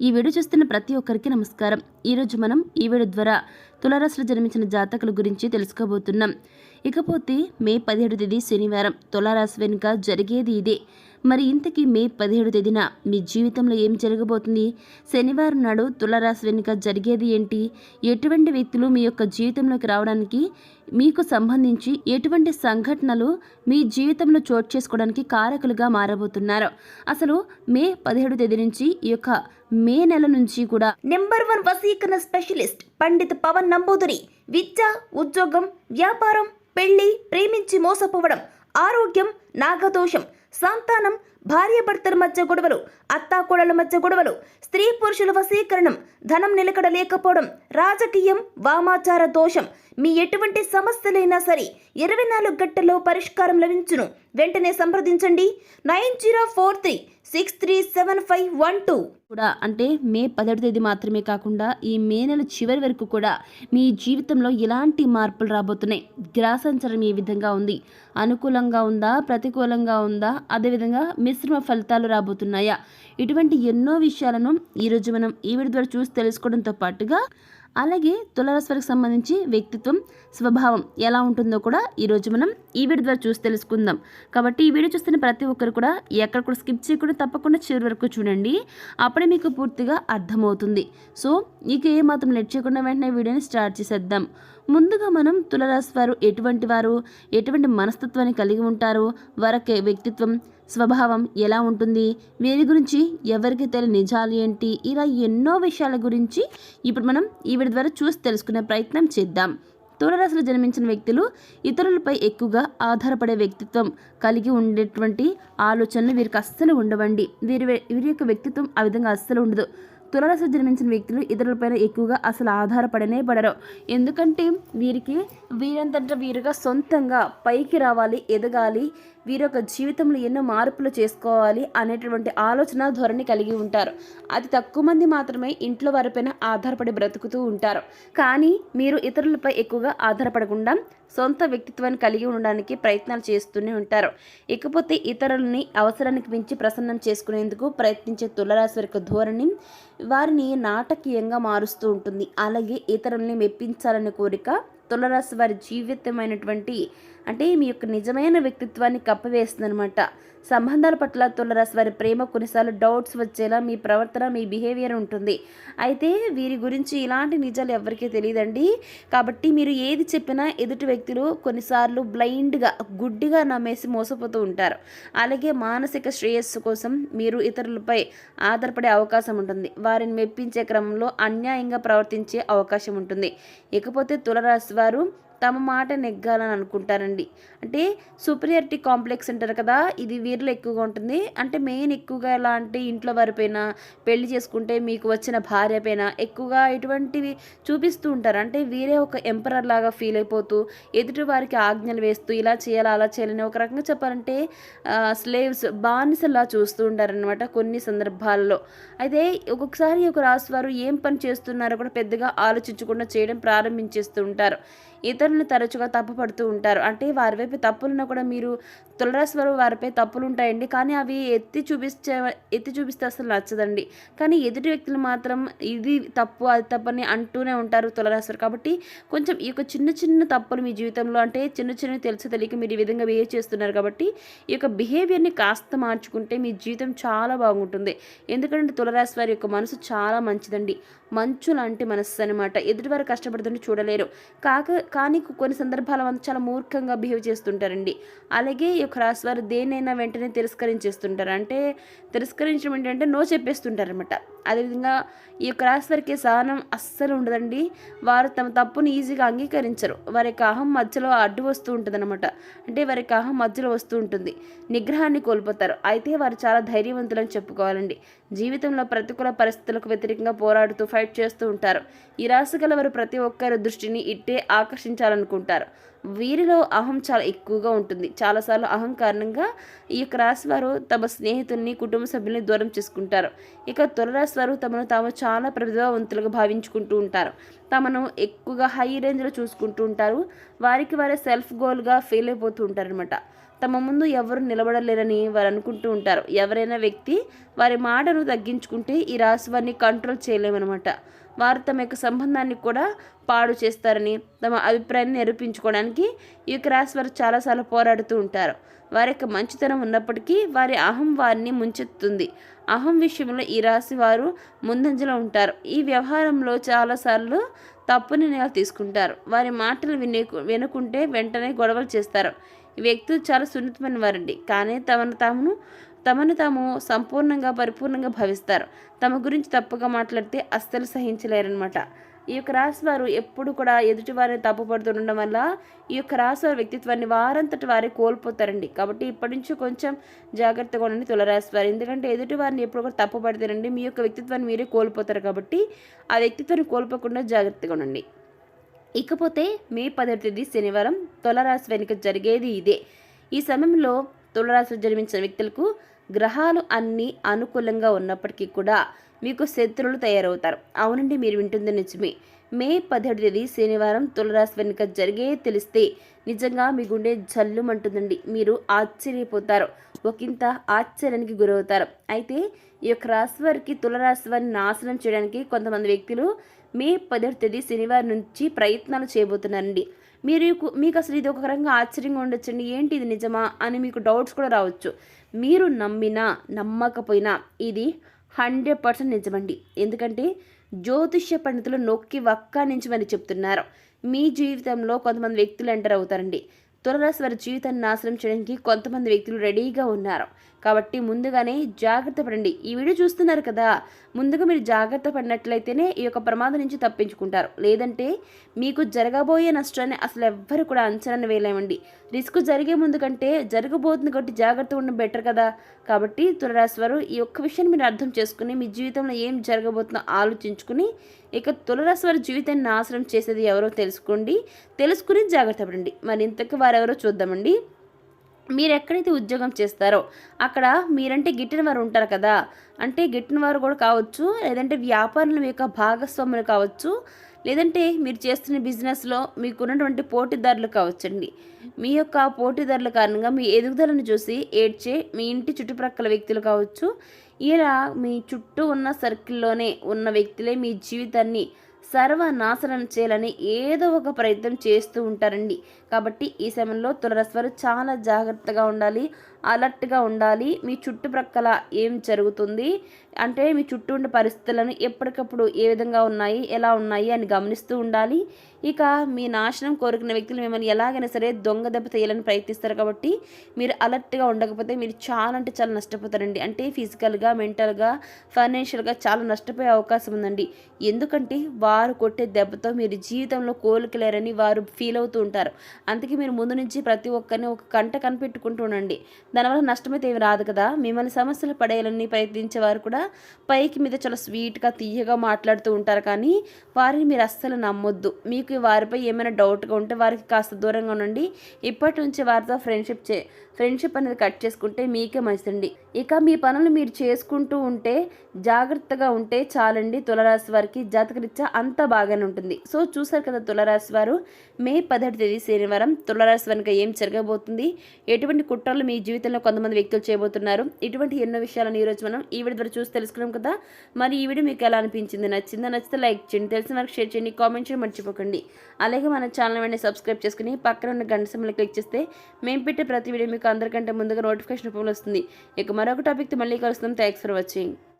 ఈ వీడియో చూస్తున్న ప్రతి ఒక్కరికి నమస్కారం. ఈరోజు మనం ఈ వీడియో ద్వారా తులారాశిలో జన్మించిన జాతకుల గురించి తెలుసుకోబోతున్నాం. ఇకపోతే మే 17 తేదీ శనివారం తులారాశి వెనుక జరిగేది ఇదే. మరి ఇంతకీ మే 17 తేదీన మీ జీవితంలో ఏం జరగబోతుంది? శనివారం నాడు తులారాశి వెనుక జరిగేది ఏంటి? ఎటువంటి వ్యక్తులు మీ యొక్క జీవితంలోకి రావడానికి, మీకు సంబంధించి ఎటువంటి సంఘటనలు మీ జీవితంలో చోటు చేసుకోవడానికి కారకులుగా మారబోతున్నారు? అసలు మే 17 తేదీ నుంచి ఈ యొక్క మే నెల నుంచి కూడా నెంబర్ 1 వశీకరణ స్పెషలిస్ట్ పండిత్ పవన్ నంబూదిరి విద్య, ఉద్యోగం, వ్యాపారం, పెళ్లి, ప్రేమించి మోసపోవడం, ఆరోగ్యం, నాగదోషం, సంతానం, భార్యాభర్తల మధ్య గొడవలు, అత్తాకోడల మధ్య గొడవలు, స్త్రీ పురుషుల వశీకరణం, ధనం నిలకడ లేకపోవడం, రాజకీయం, వామాచార దోషం, మీ ఎటువంటి సమస్యలైనా సరే 24 గంటల్లో పరిష్కారం లభించును. వెంటనే సంప్రదించండి 9043637512 కూడా. అంటే మే 17 తేదీ మాత్రమే కాకుండా ఈ మే నెల చివరి వరకు కూడా మీ జీవితంలో ఎలాంటి మార్పులు రాబోతున్నాయి? గ్రహ సంచారం ఏ విధంగా ఉంది? అనుకూలంగా ఉందా, ప్రతికూలంగా ఉందా, అదేవిధంగా మిశ్రమ ఫలితాలు రాబోతున్నాయా? ఇటువంటి ఎన్నో విషయాలను ఈరోజు మనం ఈ వీడియో ద్వారా చూసి తెలుసుకోవడంతో పాటుగా అలాగే తులారాశి వారికి సంబంధించి వ్యక్తిత్వం, స్వభావం ఎలా ఉంటుందో కూడా ఈరోజు మనం ఈ వీడియో ద్వారా చూసి తెలుసుకుందాం. కాబట్టి ఈ వీడియో చూస్తున్న ప్రతి ఒక్కరు కూడా ఎక్కడ కూడా స్కిప్ చేయకుండా తప్పకుండా చివరి వరకు చూడండి. అప్పుడే మీకు పూర్తిగా అర్థమవుతుంది. సో ఇక ఏ మాత్రం లేట్ చేయకుండా వెంటనే వీడియోని స్టార్ట్ చేసేద్దాం. ముందుగా మనం తులారాశి వారు ఎటువంటి మనస్తత్వాన్ని కలిగి ఉంటారు, వారికి వ్యక్తిత్వం, స్వభావం ఎలా ఉంటుంది, వీరి గురించి ఎవరికి తెలియని నిజాలు ఏంటి, ఇలా ఎన్నో విషయాల గురించి ఇప్పుడు మనం ఈ వీడియో ద్వారా చూసి తెలుసుకునే ప్రయత్నం చేద్దాం. తులారాశిలో జన్మించిన వ్యక్తులు ఇతరులపై ఎక్కువగా ఆధారపడే వ్యక్తిత్వం కలిగి ఉండేటువంటి ఆలోచనలు వీరికి అస్సలు ఉండవండి. వీరి యొక్క వ్యక్తిత్వం ఆ విధంగా అస్సలు ఉండదు. తులారాశిలో జన్మించిన వ్యక్తులు ఇతరులపైన ఎక్కువగా అసలు ఆధారపడనే పడరు. ఎందుకంటే వీరంతటా వీరుగా సొంతంగా పైకి రావాలి, ఎదగాలి, వీరి యొక్క జీవితంలో ఎన్నో మార్పులు చేసుకోవాలి అనేటువంటి ఆలోచన ధోరణి కలిగి ఉంటారు. అతి తక్కువ మంది మాత్రమే ఇంట్లో వారిపైన ఆధారపడి బ్రతుకుతూ ఉంటారు. కానీ మీరు ఇతరులపై ఎక్కువగా ఆధారపడకుండా సొంత వ్యక్తిత్వాన్ని కలిగి ఉండడానికి ప్రయత్నాలు చేస్తూనే ఉంటారు. ఇకపోతే ఇతరులని అవసరానికి మించి ప్రసన్నం చేసుకునేందుకు ప్రయత్నించే తులారాశి యొక్క ధోరణి వారిని నాటకీయంగా మారుస్తూ ఉంటుంది. అలాగే ఇతరుల్ని మెప్పించాలనే కోరిక తులారాశి వారి జీవితమైనటువంటి అంటే మీ యొక్క నిజమైన వ్యక్తిత్వాన్ని కప్పివేస్తుంది అనమాట. సంబంధాల పట్ల తులారాశి వారి ప్రేమ కొన్నిసార్లు డౌట్స్ వచ్చేలా మీ ప్రవర్తన, మీ బిహేవియర్ ఉంటుంది. అయితే వీరి గురించి ఇలాంటి నిజాలు ఎవరికీ తెలియదండి. కాబట్టి మీరు ఏది చెప్పినా ఎదుటి వ్యక్తులు కొన్నిసార్లు బ్లైండ్గా, గుడ్డిగా నమ్మేసి మోసపోతూ ఉంటారు. అలాగే మానసిక శ్రేయస్సు కోసం మీరు ఇతరులపై ఆధారపడే అవకాశం ఉంటుంది. వారిని మెప్పించే క్రమంలో అన్యాయంగా ప్రవర్తించే అవకాశం ఉంటుంది. ఇకపోతే తులారాశి వారు తమ మాట నెగ్గాలని అనుకుంటారండి. అంటే సుపీరియారిటీ కాంప్లెక్స్ అంటారు కదా, ఇది వీరిలో ఎక్కువగా ఉంటుంది. అంటే మెయిన్ ఎక్కువగా ఎలా అంటే ఇంట్లో వారిపైన, పెళ్లి చేసుకుంటే మీకు వచ్చిన భార్య పైన ఎక్కువగా ఇటువంటివి చూపిస్తూ ఉంటారు. అంటే వీరే ఒక ఎంపరర్ లాగా ఫీల్ అయిపోతూ ఎదుటి వారికి ఆజ్ఞలు వేస్తూ ఇలా చేయాలి, అలా చేయాలని, ఒక రకంగా చెప్పాలంటే స్లేవ్స్, బానిసలా చూస్తూ ఉంటారనమాట కొన్ని సందర్భాల్లో. అయితే ఒక్కొక్కసారి ఒక రాశి వారు ఏం పని చేస్తున్నారో కూడా పెద్దగా ఆలోచించకుండా చేయడం ప్రారంభించేస్తూ ఉంటారు. ఇతరులను తరచుగా తప్పుపడుతూ ఉంటారు. అంటే వారి వైపు తప్పులున్నా కూడా మీరు తులారాశి వారు వారిపై తప్పులు ఉంటాయండి, కానీ అవి ఎత్తి చూపిస్తే అసలు నచ్చదండి. కానీ ఎదుటి వ్యక్తులు మాత్రం ఇది తప్పు, అది తప్పని అంటూనే ఉంటారు తులారాశి వారు. కాబట్టి కొంచెం ఈ యొక్క చిన్న చిన్న తప్పులు మీ జీవితంలో, అంటే చిన్న చిన్నవి తెలిసి తెలియక మీరు ఈ విధంగా బిహేవ్ చేస్తున్నారు. కాబట్టి ఈ యొక్క బిహేవియర్ని కాస్త మార్చుకుంటే మీ జీవితం చాలా బాగుంటుంది. ఎందుకంటే తులారాశి వారి యొక్క మనసు చాలా మంచిదండి. మంచు లాంటి మనస్సు అనమాట. ఎదుటివారు కష్టపడుతుంటే చూడలేరు. కానీ కొన్ని సందర్భాల చాలా మూర్ఖంగా బిహేవ్ చేస్తుంటారండి. అలాగే ఈ యొక్క రాశి వారు దేన్నైనా వెంటనే తిరస్కరించేస్తుంటారు. అంటే తిరస్కరించడం ఏంటంటే నో చెప్పేస్తుంటారనమాట. అదేవిధంగా ఈ యొక్క రాశి వారికి సహనం అస్సలు ఉండదండి. వారు తమ తప్పుని ఈజీగా అంగీకరించరు. వారి యొక్క అహం మధ్యలో అడ్డు వస్తూ ఉంటుంది అనమాట. అంటే వారి యొక్క అహం మధ్యలో వస్తూ ఉంటుంది. నిగ్రహాన్ని కోల్పోతారు. అయితే వారు చాలా ధైర్యవంతులని చెప్పుకోవాలండి. జీవితంలో ప్రతికూల పరిస్థితులకు వ్యతిరేకంగా పోరాడుతూ ఫైట్ చేస్తూ ఉంటారు. ఈ రాశి గల వారు ప్రతి ఒక్కరి దృష్టిని ఇట్టే ఆకర్షించాలనుకుంటారు. వీరిలో అహం చాలా ఎక్కువగా ఉంటుంది. చాలాసార్లు అహం కారణంగా ఈ యొక్క రాశి వారు తమ స్నేహితుల్ని, కుటుంబ సభ్యుల్ని దూరం చేసుకుంటారు. ఇక తులారాశి వారు తమను తాము చాలా ప్రతిభావంతులుగా భావించుకుంటూ ఉంటారు. తమను ఎక్కువగా హై రేంజ్లో చూసుకుంటూ ఉంటారు. వారికి వారే సెల్ఫ్ గోల్గా ఫెయిల్ అయిపోతూ ఉంటారనమాట. తమ ముందు ఎవరు నిలబడలేరని వారు అనుకుంటూ ఉంటారు. ఎవరైనా వ్యక్తి వారి మాటను తగ్గించుకుంటే ఈ రాశి వారిని కంట్రోల్ చేయలేమన్నమాట. వారు తమ యొక్క సంబంధాన్ని కూడా పాడు చేస్తారని తమ అభిప్రాయాన్ని నిరూపించుకోవడానికి ఈ యొక్క రాశి వారు చాలాసార్లు పోరాడుతూ ఉంటారు. వారి యొక్క మంచితనం ఉన్నప్పటికీ వారి అహం వారిని ముంచెత్తుంది. అహం విషయంలో ఈ రాశి వారు ముందంజలో ఉంటారు. ఈ వ్యవహారంలో చాలాసార్లు తప్పు నిర్ణయాలు తీసుకుంటారు. వారి మాటలు వినుకుంటే వెంటనే గొడవలు చేస్తారు. ఈ వ్యక్తులు చాలా సున్నితమైన వారండి, కానీ తమను తాము సంపూర్ణంగా పరిపూర్ణంగా భావిస్తారు. తమ గురించి తప్పుగా మాట్లాడితే అస్సలు సహించలేరనమాట. ఈ యొక్క రాశి వారు ఎప్పుడు కూడా ఎదుటి వారిని తప్పుపడుతుండడం వల్ల ఈ యొక్క రాశి వారి వ్యక్తిత్వాన్ని వారంతటి వారే కోల్పోతారండి. కాబట్టి ఇప్పటి నుంచి కొంచెం జాగ్రత్తగా ఉండండి తులారాశి వారు. ఎందుకంటే ఎదుటి వారిని ఎప్పుడు కూడా తప్పుపడితేనండి మీ యొక్క వ్యక్తిత్వాన్ని మీరే కోల్పోతారు. కాబట్టి ఆ వ్యక్తిత్వాన్ని కోల్పోకుండా జాగ్రత్తగా ఉండండి. ఇకపోతే మే 10వ తేదీ శనివారం తులారాశి వెనుక జరిగేది ఇదే. ఈ సమయంలో తులారాశిలో జన్మించిన వ్యక్తులకు గ్రహాలు అన్నీ అనుకూలంగా ఉన్నప్పటికీ కూడా మీకు శత్రువులు తయారవుతారు. అవునండి, మీరు వింటుంది నిజమే. మే 17వ తేదీ శనివారం తులారాశి వెనుక జరిగే తెలిస్తే నిజంగా మీ గుండె జల్లుమంటుందండి. మీరు ఆశ్చర్యపోతారు, ఒకంత ఆశ్చర్యానికి గురవుతారు. అయితే ఈ యొక్క రాశి వారికి తులారాశి వారిని నాశనం చేయడానికి కొంతమంది వ్యక్తులు మే 10వ తేదీ శనివారం నుంచి ప్రయత్నాలు చేయబోతున్నారండి. మీకు అసలు ఇది ఒక రకంగా ఆశ్చర్యంగా ఉండొచ్చండి. ఏంటి ఇది నిజమా అని మీకు డౌట్స్ కూడా రావచ్చు. మీరు నమ్మినా నమ్మకపోయినా ఇది 100% నిజమండి. ఎందుకంటే జ్యోతిష్య పండితులు నొక్కి వక్కానించమని చెప్తున్నారు. మీ జీవితంలో కొంతమంది వ్యక్తులు ఎంటర్ అవుతారండి. తులారాశి వారి జీవితాన్ని నాశనం చేయడానికి కొంతమంది వ్యక్తులు రెడీగా ఉన్నారు. కాబట్టి ముందుగానే జాగ్రత్త పడండి. ఈ వీడియో చూస్తున్నారు కదా, ముందుగా మీరు జాగ్రత్త పడినట్లయితేనే ఈ యొక్క ప్రమాదం నుంచి తప్పించుకుంటారు. లేదంటే మీకు జరగబోయే నష్టాన్ని అసలు ఎవ్వరు కూడా అంచనా వేయలేమండి. రిస్క్ జరిగే ముందు కంటే జరగబోతుంది కాబట్టి జాగ్రత్తగా ఉండడం బెటర్ కదా. కాబట్టి తులారాశి వారు ఈ ఒక్క విషయాన్ని మీరు అర్థం చేసుకుని మీ జీవితంలో ఏం జరగబోతుందో ఆలోచించుకుని ఇక తులారాశి వారి జీవితాన్ని నాశనం చేసేది ఎవరో తెలుసుకుని జాగ్రత్త పడండి. మరి ఇంతకు వారెవరో చూద్దామండి. మీరు ఎక్కడైతే ఉద్యోగం చేస్తారో అక్కడ మీరంటే గిట్టిన వారు ఉంటారు కదా, అంటే గిట్టిన వారు కూడా కావచ్చు, లేదంటే వ్యాపారంలో మీ యొక్క భాగస్వాములు కావచ్చు, లేదంటే మీరు చేస్తున్న బిజినెస్లో మీకున్నటువంటి పోటీదారులు కావచ్చండి. మీ యొక్క పోటీదారుల కారణంగా మీ ఎదుగుదలను చూసి ఏడ్చే మీ ఇంటి చుట్టుప్రక్కల వ్యక్తులు కావచ్చు. ఇలా మీ చుట్టూ ఉన్న సర్కిల్లోనే ఉన్న వ్యక్తులే మీ జీవితాన్ని సర్వనాశనం చేయాలని ఏదో ఒక ప్రయత్నం చేస్తూ ఉంటారండి. కాబట్టి ఈ సమయంలో తులారాశి వారు చాలా జాగ్రత్తగా ఉండాలి, అలర్ట్గా ఉండాలి. మీ చుట్టుప్రక్కల ఏం జరుగుతుంది అంటే మీ చుట్టూ ఉండే పరిస్థితులను ఎప్పటికప్పుడు ఏ విధంగా ఉన్నాయి, ఎలా ఉన్నాయి అని గమనిస్తూ ఉండాలి. ఇక మీ నాశనం కోరుకున్న వ్యక్తులు మిమ్మల్ని ఎలాగైనా సరే దొంగ దెబ్బ తీయాలని ప్రయత్నిస్తారు. కాబట్టి మీరు అలర్ట్గా ఉండకపోతే మీరు చాలా అంటే చాలా నష్టపోతారండి. అంటే ఫిజికల్గా, మెంటల్గా, ఫైనాన్షియల్గా చాలా నష్టపోయే అవకాశం ఉందండి. ఎందుకంటే వారు కొట్టే దెబ్బతో మీరు జీవితంలో కోలుకోలేరని వారు ఫీల్ అవుతూ ఉంటారు. అందుకే మీరు ముందు నుంచి ప్రతి ఒక్కరిని ఒక కంట కనిపెట్టుకుంటూ ఉండండి. దానివల్ల నష్టమైతే ఏమి రాదు కదా. మిమ్మల్ని సమస్యలు పడేయాలని ప్రయత్నించే వారు కూడా పైకి మీద చాలా స్వీట్గా తీయగా మాట్లాడుతూ ఉంటారు. కానీ వారిని మీరు అస్సలు నమ్మొద్దు. మీకు వారిపై ఏమైనా డౌట్గా ఉంటే వారికి కాస్త దూరంగా ఉండండి. ఇప్పటి నుంచి వారితో ఫ్రెండ్షిప్ అనేది కట్ చేసుకుంటే మీకే మంచిదండి. ఇక మీ పనులు మీరు చేసుకుంటూ ఉంటే జాగ్రత్తగా ఉంటే చాలండి. తులారాశి వారికి జాతకరీత్యా అంతా బాగానే ఉంటుంది. సో చూసారు కదా తులారాశి వారు మే 10వ తేదీ శనివారం తులారాశి వెనుక ఏం జరగబోతుంది, ఎటువంటి కుట్రలు మీ జీవితంలో కొంతమంది వ్యక్తులు చేయబోతున్నారు, ఇటువంటి ఎన్నో విషయాలను ఈరోజు మనం ఈ వీడియో ద్వారా చూసి తెలుసుకున్నాం కదా. మరి ఈ వీడియో మీకు ఎలా అనిపించింది, నచ్చితే లైక్ చేయండి, తెలిసిన వరకు షేర్ చేయండి, కామెంట్ చేయడం మర్చిపోకండి. అలాగే మన ఛానల్ వెంటనే సబ్స్క్రైబ్ చేసుకుని పక్కన ఉన్న గంట సింబల్ క్లిక్ చేస్తే మేము పెట్టే ప్రతి వీడియో మీకు అందరికంటే ముందుగా నోటిఫికేషన్ రూపంలో వస్తుంది. ఇక మరొక టాపిక్తో మళ్ళీ కలుస్తాం. Thanks for watching.